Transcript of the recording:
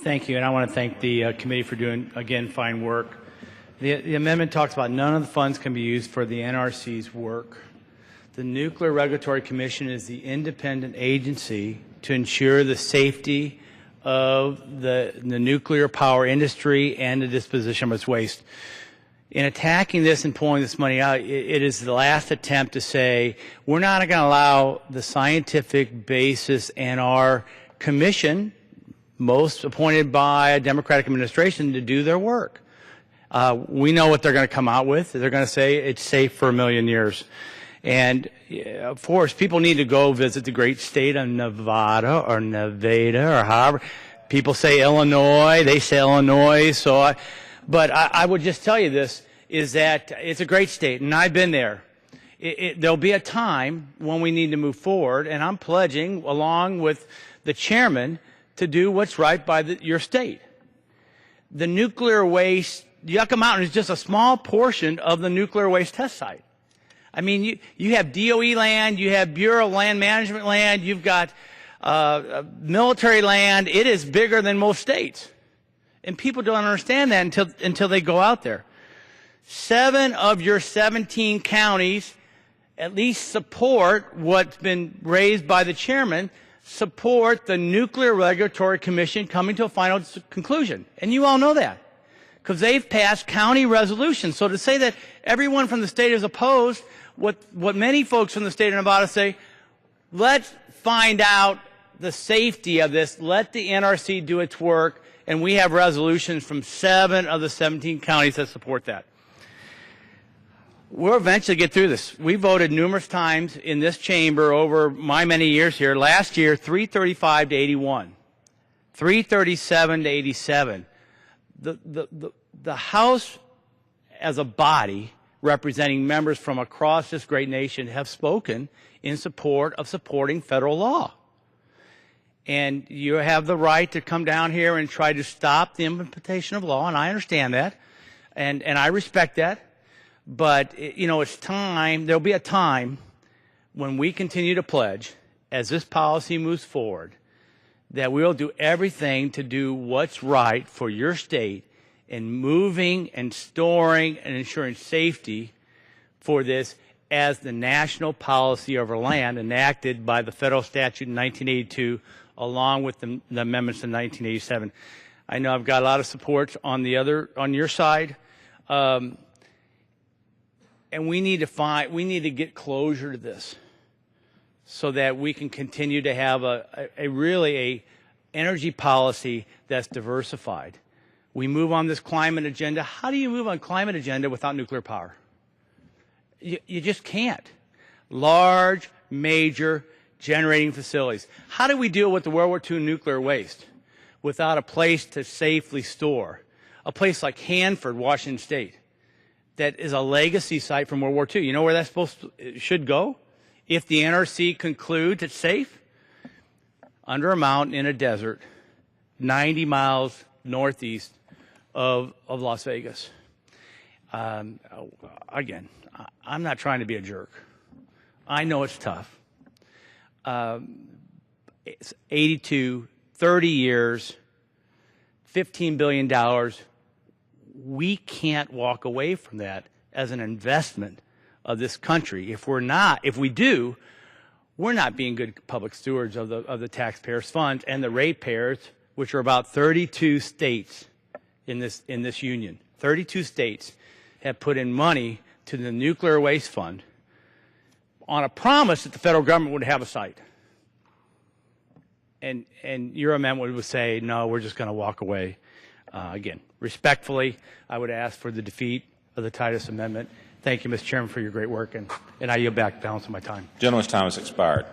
Thank you, and I want to thank the committee for doing, again, fine work. The amendment talks about none of the funds can be used for the NRC's work. The Nuclear Regulatory Commission is the independent agency to ensure the safety of the nuclear power industry and the disposition of its waste. In attacking this and pulling this money out, it is the last attempt to say we're not going to allow the scientific basis and our commission, most appointed by a Democratic administration, to do their work. We know what they're going to come out with. They're going to say it's safe for 1 million years. And, of course, people need to go visit the great state of Nevada or however. People say Illinois. They say Illinois. But I would just tell you this, is that it's a great state, and I've been there. There'll be a time when we need to move forward, and I'm pledging, along with the chairman, to do what's right by your state. The nuclear waste, Yucca Mountain is just a small portion of the nuclear waste test site. I mean, you have DOE land, you have Bureau of Land Management land, you've got military land. It is bigger than most states. And people don't understand that until they go out there. 7 of your 17 counties at least support what's been raised by the chairman, support the Nuclear Regulatory Commission coming to a final conclusion. And you all know that, because they've passed county resolutions. So to say that everyone from the state is opposed, what many folks from the state of Nevada say, let's find out the safety of this, let the NRC do its work, and we have resolutions from 7 of the 17 counties that support that. We'll eventually get through this. We voted numerous times in this chamber over my many years here. Last year, 335 to 81, 337 to 87. The House, as a body representing members from across this great nation, have spoken in support of supporting federal law. And you have the right to come down here and try to stop the implementation of law, and I understand that, and I respect that. But, you know, it's time, there'll be a time when we continue to pledge, as this policy moves forward, that we'll do everything to do what's right for your state in moving and storing and ensuring safety for this as the national policy over land enacted by the federal statute in 1982, along with the amendments in 1987. I know I've got a lot of support on your side. And we need to get closure to this so that we can continue to have a energy policy that's diversified. We move on this climate agenda. How do you move on climate agenda without nuclear power? You just can't. Large, major generating facilities. How do we deal with the World War II nuclear waste without a place to safely store? A place like Hanford, Washington State, that is a legacy site from World War II. You know where that should go? If the NRC concludes it's safe? Under a mountain in a desert, 90 miles northeast of Las Vegas. Again, I'm not trying to be a jerk. I know it's tough. It's 82, 30 years, $15 billion. We can't walk away from that as an investment of this country. If we do, we're not being good public stewards of the taxpayers' funds and the ratepayers, which are about 32 states in this union. 32 states have put in money to the Nuclear Waste Fund on a promise that the federal government would have a site. And your amendment would say, no, we're just going to walk away. Again, respectfully, I would ask for the defeat of the Titus Amendment. Thank you, Mr. Chairman, for your great work, and I yield back the balance of my time. Gentleman's time has expired.